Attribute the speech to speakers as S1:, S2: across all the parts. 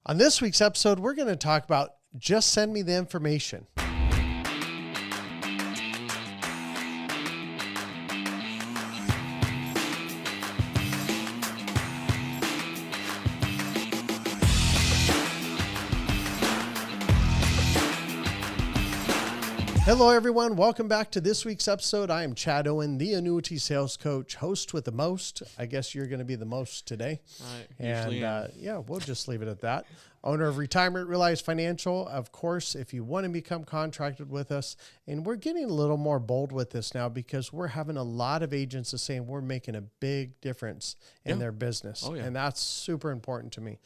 S1: On this week's episode, we're going to talk about just send me the information. Hello, everyone. Welcome back to this week's episode. I am Chad Owen, the Annuity Sales Coach, host with the most. I guess you're going to be the most today. Yeah, we'll just leave it at that. Owner of Retirement Realized Financial. Of course, if you want to become contracted with us, and we're getting a little more bold with this now because we're having a lot of agents saying we're making a big difference in their business. And that's super important to me.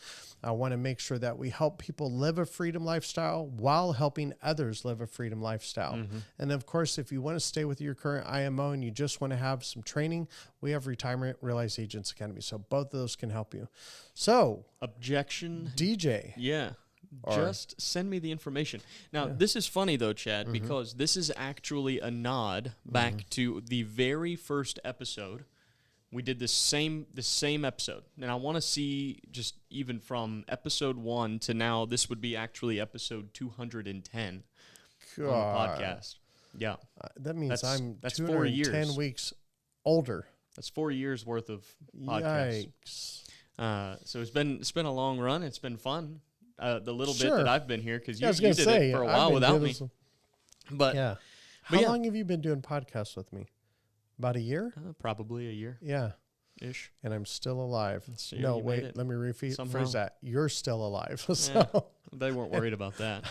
S1: I want to make sure that we help people live a freedom lifestyle while helping others live a freedom lifestyle. And of course, if you want to stay with your current IMO and you just want to have some training, we have Retirement Realized Agents Academy. So both of those can help you. So
S2: Objection.
S1: DJ.
S2: Yeah. Just send me the information. Now, this is funny, though, Chad, because this is actually a nod back to the very first episode. We did the same episode. And I want to see just even from episode 1 to now, this would be actually episode 210 on the podcast. Yeah.
S1: That means
S2: that's
S1: 210
S2: 4 years.
S1: weeks older.
S2: That's 4 years worth of podcasts.
S1: Yikes.
S2: So it's been a long run. It's been fun. The little bit
S1: Sure.
S2: that I've been here, because you
S1: did
S2: it for a while without me.
S1: But yeah. How long have you been doing podcasts with me? About a year?
S2: Probably a year.
S1: Yeah.
S2: Ish.
S1: And I'm still alive.
S2: So
S1: no, wait, let me rephrase that. You're still alive. So
S2: they weren't worried about that.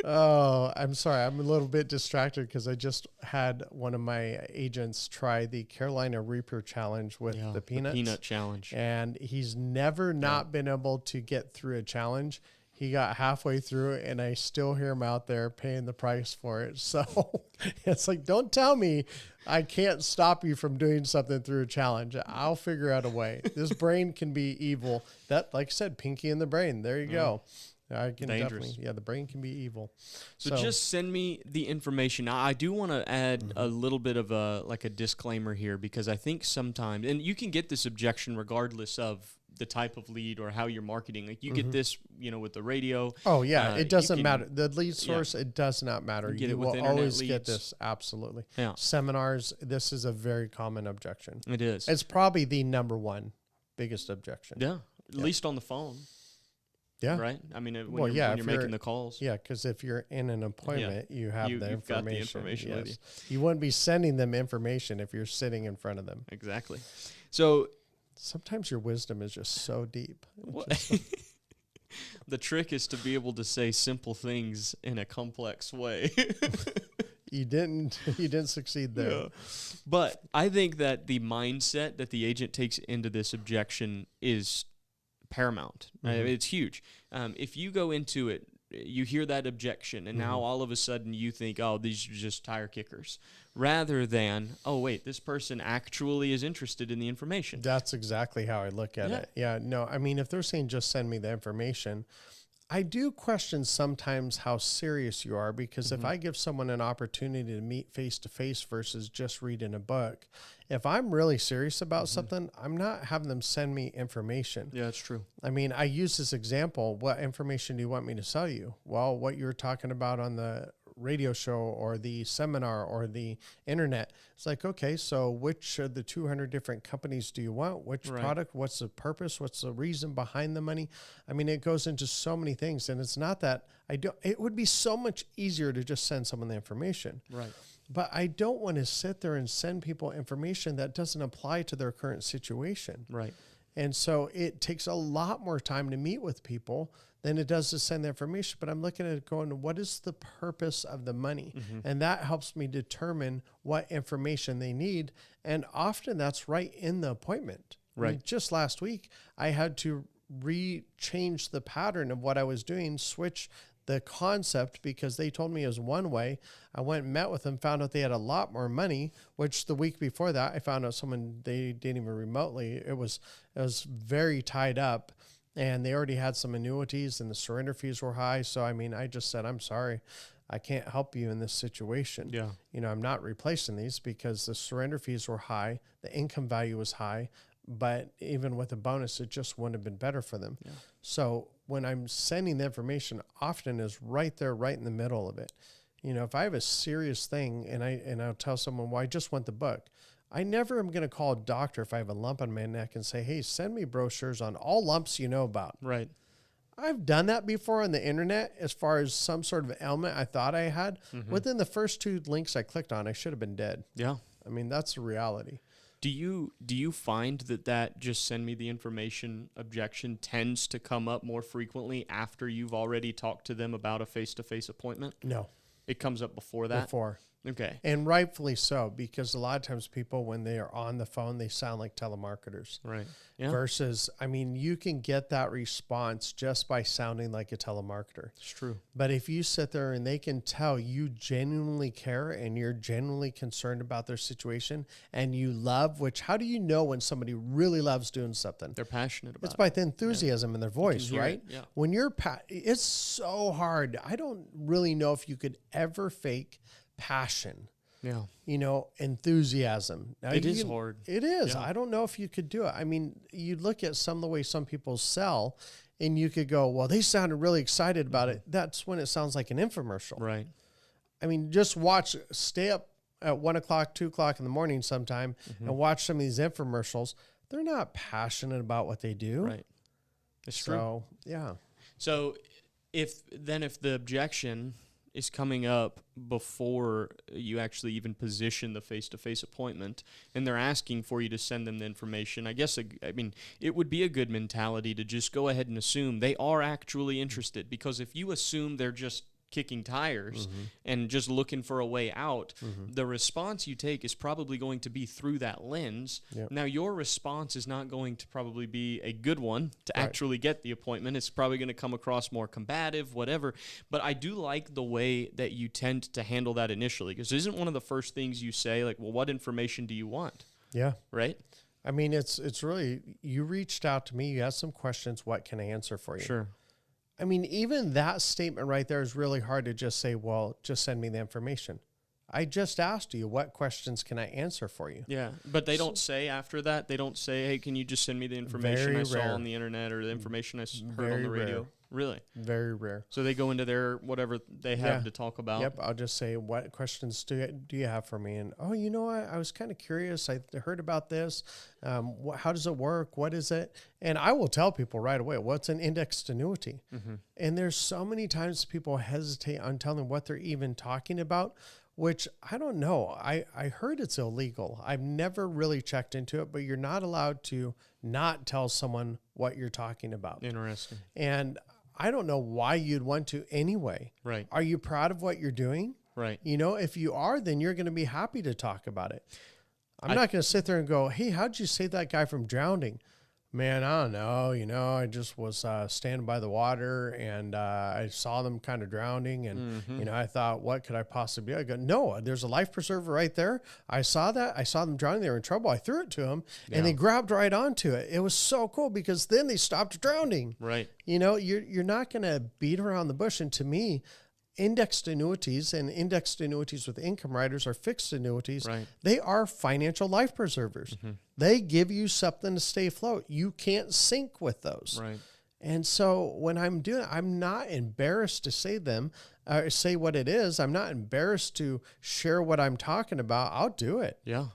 S1: Oh, I'm sorry. I'm a little bit distracted because I just had one of my agents try the Carolina Reaper Challenge with the peanuts.
S2: The peanut challenge.
S1: And he's never not been able to get through a challenge. He got halfway through it, and I still hear him out there paying the price for it. So it's like, don't tell me I can't stop you from doing something through a challenge. I'll figure out a way. This brain can be evil. That, like I said, pinky in the brain. There you go. I can
S2: Dangerous.
S1: the brain can be evil.
S2: So just send me the information. Now, I do want to add a little bit of a disclaimer here, because I think sometimes, and you can get this objection regardless of the type of lead or how you're marketing. Like you get this, with the radio.
S1: Oh yeah, it doesn't matter. The lead source, it does not matter.
S2: You
S1: will always get this. Absolutely. Yeah. Seminars, this is a very common objection.
S2: It is.
S1: It's probably the number one biggest objection.
S2: Yeah. At least on the phone.
S1: Yeah.
S2: Right? I mean, when you're making the calls.
S1: Yeah, because if you're in an appointment, you have the information.
S2: You've got the information with you.
S1: You wouldn't be sending them information if you're sitting in front of them.
S2: Exactly. So
S1: sometimes your wisdom is just so deep.
S2: The trick is to be able to say simple things in a complex way.
S1: You didn't succeed there. Yeah.
S2: But I think that the mindset that the agent takes into this objection is paramount. It's huge. If you go into it, you hear that objection, and now all of a sudden you think, oh, these are just tire kickers, rather than, oh, wait, this person actually is interested in the information.
S1: That's exactly how I look at it. Yeah, no, I mean, if they're saying just send me the information, I do question sometimes how serious you are, because if I give someone an opportunity to meet face-to-face versus just reading a book, if I'm really serious about something, I'm not having them send me information.
S2: Yeah, that's true.
S1: I mean, I use this example. What information do you want me to sell you? Well, what you were talking about on the radio show or the seminar or the internet. It's like, okay, so which of the 200 different companies do you want? Which product? What's the purpose? What's the reason behind the money? I mean, it goes into so many things, and it's not that it would be so much easier to just send someone the information.
S2: Right.
S1: But I don't want to sit there and send people information that doesn't apply to their current situation.
S2: Right.
S1: And so it takes a lot more time to meet with people than it does to send the information. But I'm looking at it going, what is the purpose of the money? And that helps me determine what information they need. And often that's right in the appointment.
S2: Right.
S1: I mean, just last week, I had to change the pattern of what I was doing, switch the concept, because they told me it was one way. I went and met with them, found out they had a lot more money, which the week before that, I found out they didn't even remotely. It was very tied up, and they already had some annuities, and the surrender fees were high. So, I mean, I just said, I'm sorry, I can't help you in this situation.
S2: Yeah.
S1: I'm not replacing these because the surrender fees were high. The income value was high. but even with a bonus, it just wouldn't have been better for them.
S2: Yeah.
S1: So when I'm sending the information, often is right there, right in the middle of it. You know, if I have a serious thing and I'll tell someone, well, I just want the book. I never am going to call a doctor if I have a lump on my neck and say, hey, send me brochures on all lumps you know about.
S2: Right.
S1: I've done that before on the internet as far as some sort of ailment I thought I had. Within the first 2 links I clicked on, I should have been dead.
S2: Yeah.
S1: I mean, that's the reality.
S2: Do you find that just send me the information objection tends to come up more frequently after you've already talked to them about a face-to-face appointment?
S1: No.
S2: It comes up before that?
S1: Before.
S2: Okay.
S1: And rightfully so, because a lot of times people, when they are on the phone, they sound like telemarketers.
S2: Right. Yeah.
S1: Versus, I mean, you can get that response just by sounding like a telemarketer.
S2: It's true.
S1: But if you sit there and they can tell you genuinely care and you're genuinely concerned about their situation and you love, which how do you know when somebody really loves doing something?
S2: They're passionate about it.
S1: It's by the enthusiasm in their voice, right?
S2: Yeah.
S1: When you're, it's so hard. I don't really know if you could ever fake passion.
S2: Yeah.
S1: You know, enthusiasm. Now,
S2: it is hard.
S1: It is.
S2: Yeah.
S1: I don't know if you could do it. I mean, you look at some of the way some people sell and you could go, well, they sounded really excited about it. That's when it sounds like an infomercial.
S2: Right.
S1: I mean, just stay up at 1 o'clock, 2 o'clock in the morning sometime and watch some of these infomercials. They're not passionate about what they do.
S2: Right. It's true.
S1: So, yeah.
S2: So if the objection is coming up before you actually even position the face-to-face appointment and they're asking for you to send them the information, I guess, it would be a good mentality to just go ahead and assume they are actually interested, because if you assume they're just kicking tires and just looking for a way out, the response you take is probably going to be through that lens.
S1: Yep.
S2: Now, your response is not going to probably be a good one to actually get the appointment. It's probably going to come across more combative, whatever. But I do like the way that you tend to handle that initially, because isn't one of the first things you say, like, well, what information do you want?
S1: Yeah.
S2: Right?
S1: I mean, it's really, you reached out to me, you had some questions, what can I answer for you?
S2: Sure.
S1: I mean, even that statement right there is really hard to just say, well, just send me the information. I just asked you, what questions can I answer for you?
S2: Yeah, but they don't say after that, they don't say, hey, can you just send me the information I saw on the internet or the information I heard on the radio?
S1: Rare.
S2: Really?
S1: Very rare.
S2: So they go into their whatever they have to talk about.
S1: Yep. I'll just say, what questions do you have for me? And, oh, you know what? I was kind of curious. I heard about this. How does it work? What is it? And I will tell people right away, what's an indexed annuity? And there's so many times people hesitate on telling what they're even talking about, which I don't know. I heard it's illegal. I've never really checked into it, but you're not allowed to not tell someone what you're talking about.
S2: Interesting.
S1: And I don't know why you'd want to anyway.
S2: Right.
S1: Are you proud of what you're doing?
S2: Right.
S1: You know, if you are, then you're going to be happy to talk about it. I'm not going to sit there and go, hey, how'd you save that guy from drowning? Man, I don't know. You know, I just was standing by the water and I saw them kind of drowning. And, you know, I thought, what could I possibly do? I go, no, there's a life preserver right there. I saw that. I saw them drowning. They were in trouble. I threw it to them and they grabbed right onto it. It was so cool because then they stopped drowning.
S2: Right.
S1: You know, you're not going to beat around the bush. And to me, indexed annuities and indexed annuities with income riders or fixed annuities, they are financial life preservers. They give you something to stay afloat. You can't sink with those.
S2: Right.
S1: And so when I'm doing it, I'm not embarrassed to say them, say what it is. I'm not embarrassed to share what I'm talking about. I'll do it.
S2: Yeah.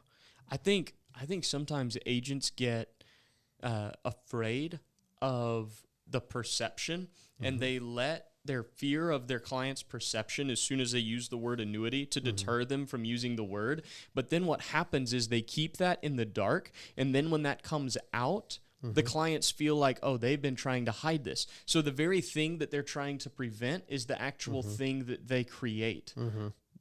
S2: I think sometimes agents get afraid of the perception and they let their fear of their client's perception as soon as they use the word annuity to deter them from using the word. But then what happens is they keep that in the dark. And then when that comes out, the clients feel like, oh, they've been trying to hide this. So the very thing that they're trying to prevent is the actual thing that they create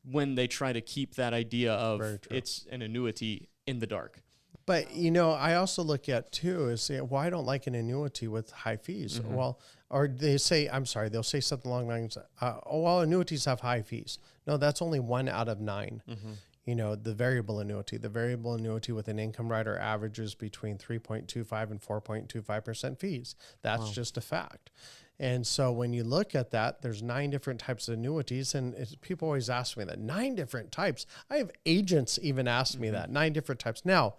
S2: when they try to keep that idea of it's an annuity in the dark.
S1: But, you know, I also look at, too, is well, I don't like an annuity with high fees. Well, or they'll say something along the lines, oh, well, annuities have high fees. No, that's only 1 out of 9. You know, the variable annuity with an income rider averages between 3.25 and 4.25% fees. That's just a fact. And so when you look at that, there's 9 different types of annuities. And people always ask me that, 9 different types. I have agents even ask me that, 9 different types. Now,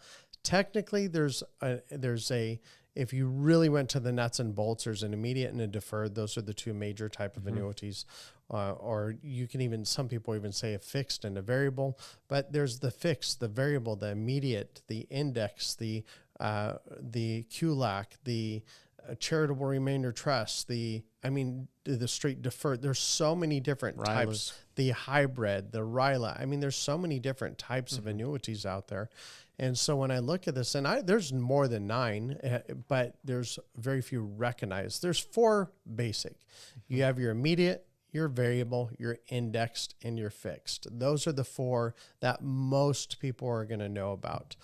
S1: technically there's a if you really went to the nuts and bolts, there's an immediate and a deferred. Those are the two major type of annuities. Or you can even, some people even say a fixed and a variable, but there's the fixed, the variable, the immediate, the index, the QLAC, the charitable remainder trust, the straight deferred. There's so many different types, the hybrid, the RILA. I mean, there's so many different types of annuities out there. And so when I look at this, and there's more than 9, but there's very few recognized. There's 4 basic. You have your immediate, your variable, your indexed, and your fixed. Those are the 4 that most people are going to know about.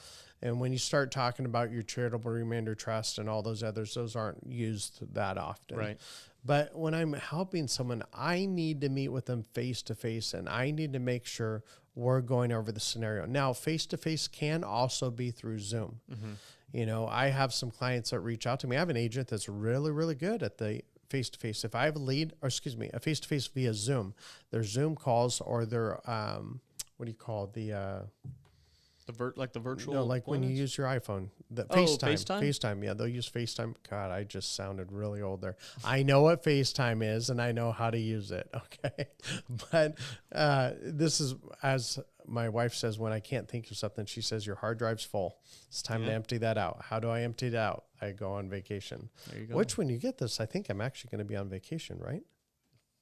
S1: And when you start talking about your charitable remainder trust and all those others, those aren't used that often.
S2: Right.
S1: But when I'm helping someone, I need to meet with them face to face, and I need to make sure we're going over the scenario. Now, face to face can also be through Zoom. You know, I have some clients that reach out to me. I have an agent that's really, really good at the face to face. If I have a face to face via Zoom, their Zoom calls or their what do you call the
S2: virtual?
S1: No, like when you use your iPhone. FaceTime. Yeah, they'll use FaceTime. God, I just sounded really old there. I know what FaceTime is, and I know how to use it. Okay. But this is, as my wife says, when I can't think of something, she says, your hard drive's full. It's time to empty that out. How do I empty it out? I go on vacation. There you go. Which, when you get this, I think I'm actually going to be on vacation, right?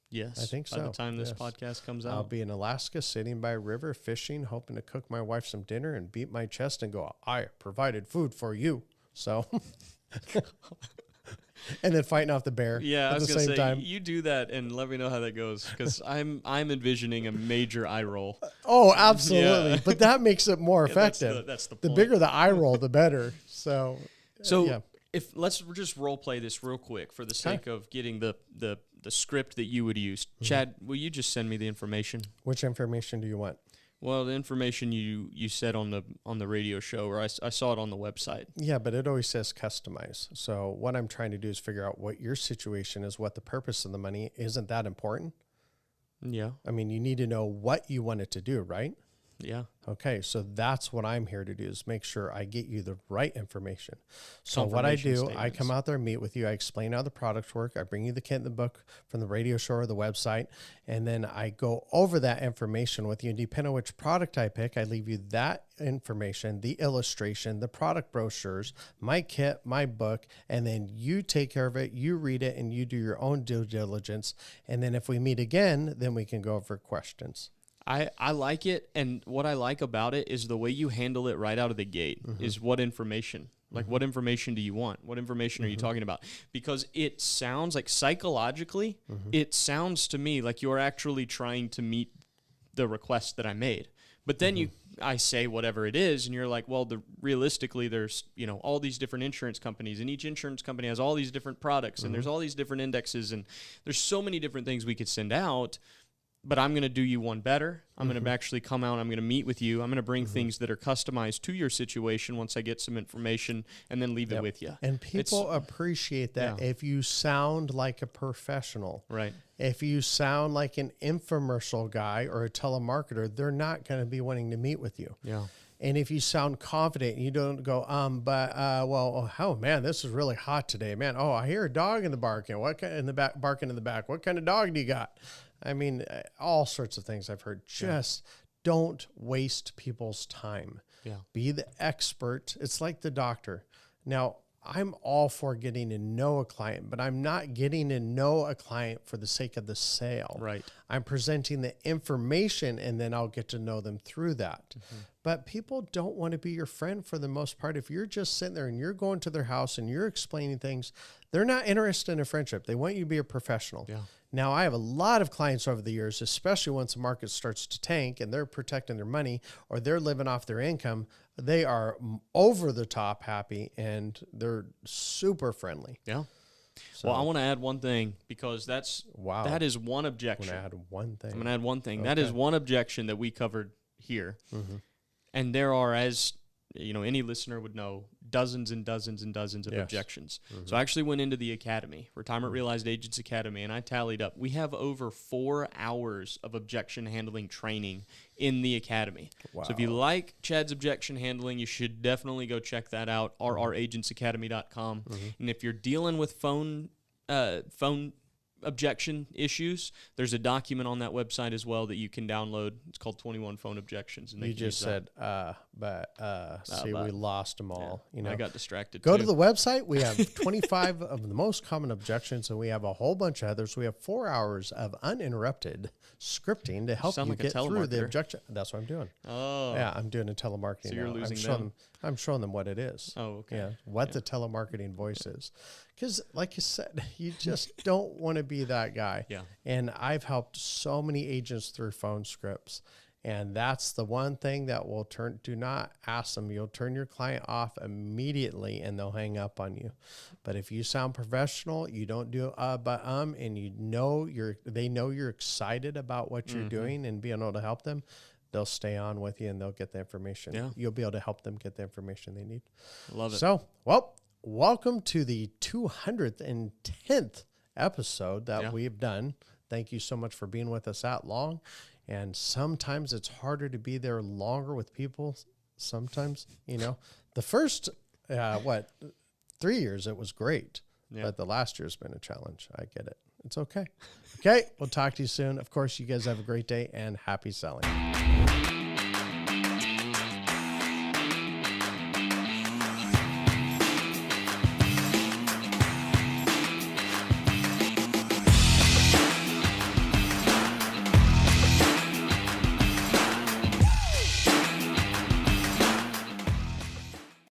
S2: Yes.
S1: I think so.
S2: By the time this podcast comes out.
S1: I'll be in Alaska, sitting by a river, fishing, hoping to cook my wife some dinner and beat my chest and go, I provided food for you. So, and then fighting off the bear at the same time.
S2: You do that and let me know how that goes, because I'm envisioning a major eye roll.
S1: Oh, absolutely. Yeah. But that makes it more effective.
S2: That's the point.
S1: The bigger the eye roll, the better. So
S2: if let's just role play this real quick for the sake of getting the script that you would use. Chad, will you just send me the information?
S1: Which information do you want?
S2: Well, the information you said on the radio show, or I saw it on the website.
S1: Yeah, but it always says customize. So what I'm trying to do is figure out what your situation is, what the purpose of the money. Isn't that important?
S2: Yeah.
S1: I mean, you need to know what you want it to do, right?
S2: Yeah.
S1: Okay, so that's what I'm here to do, is make sure I get you the right information. So what I do, I come out there, meet with you, I explain how the products work, I bring you the kit and the book from the radio show or the website, and then I go over that information with you. And depending on which product I pick, I leave you that information, the illustration, the product brochures, my kit, my book, and then you take care of it, you read it, and you do your own due diligence. And then if we meet again, then we can go over questions.
S2: I like it, and what I like about it is the way you handle it right out of the gate. Is what information? Like, what information do you want? What information are you talking about? Because it sounds like, psychologically, it sounds to me like you're actually trying to meet the request that I made. But then I say whatever it is, and you're like, well, realistically, there's all these different insurance companies, and each insurance company has all these different products, and there's all these different indexes, and there's so many different things we could send out. But I'm going to do you one better. I'm going to actually come out. I'm going to meet with you. I'm going to bring things that are customized to your situation once I get some information, and then leave it with you.
S1: And people appreciate that if you sound like a professional.
S2: Right.
S1: If you sound like an infomercial guy or a telemarketer, they're not going to be wanting to meet with you.
S2: Yeah.
S1: And if you sound confident, you don't go, oh man, this is really hot today, man. Oh, I hear a dog in the barking. Barking in the back. What kind of dog do you got? I mean, all sorts of things I've heard. Just don't waste people's time.
S2: Yeah.
S1: Be the expert. It's like the doctor. Now, I'm all for getting to know a client, but I'm not getting to know a client for the sake of the sale.
S2: Right.
S1: I'm presenting the information, and then I'll get to know them through that. But people don't want to be your friend for the most part. If you're just sitting there and you're going to their house and you're explaining things, they're not interested in a friendship. They want you to be a professional.
S2: Yeah.
S1: Now, I have a lot of clients over the years, especially once the market starts to tank and they're protecting their money or they're living off their income. They are over the top happy and they're super friendly.
S2: Yeah. So, well, I want to add one thing, because that is one objection.
S1: I'm going to add one thing.
S2: Okay. That is one objection that we covered here. And there are, as any listener would know, dozens and dozens and dozens of objections. So I actually went into the academy, Retirement Realized Agents Academy, and I tallied up. We have over 4 hours of objection handling training in the academy. Wow. So if you like Chad's objection handling, you should definitely go check that out, rragentsacademy.com. And if you're dealing with phone objection issues, there's a document on that website as well that you can download. It's called 21 Phone Objections. And
S1: you just said, we lost them all.
S2: Yeah, I got distracted.
S1: Go to the website. We have 25 of the most common objections, and we have a whole bunch of others. We have 4 hours of uninterrupted scripting to help you get through the objection. That's what I'm doing.
S2: Oh.
S1: Yeah, I'm doing a telemarketing.
S2: So you're
S1: now.
S2: losing them.
S1: I'm showing them what it is.
S2: Oh, okay.
S1: Yeah, what the telemarketing voice is. Because like you said, you just don't want to be that guy.
S2: Yeah.
S1: And I've helped so many agents through phone scripts. And that's the one thing that will do not ask them. You'll turn your client off immediately and they'll hang up on you. But if you sound professional, you don't do and they know you're excited about what you're doing and being able to help them, they'll stay on with you and they'll get the information.
S2: Yeah.
S1: You'll be able to help them get the information they need.
S2: Love it.
S1: So, welcome to the 210th episode that we've done. Thank you so much for being with us that long. And sometimes it's harder to be there longer with people. Sometimes, the first, 3 years, it was great. Yeah. But the last year's been a challenge. I get it. It's okay. Okay. We'll talk to you soon. Of course, you guys have a great day and happy selling.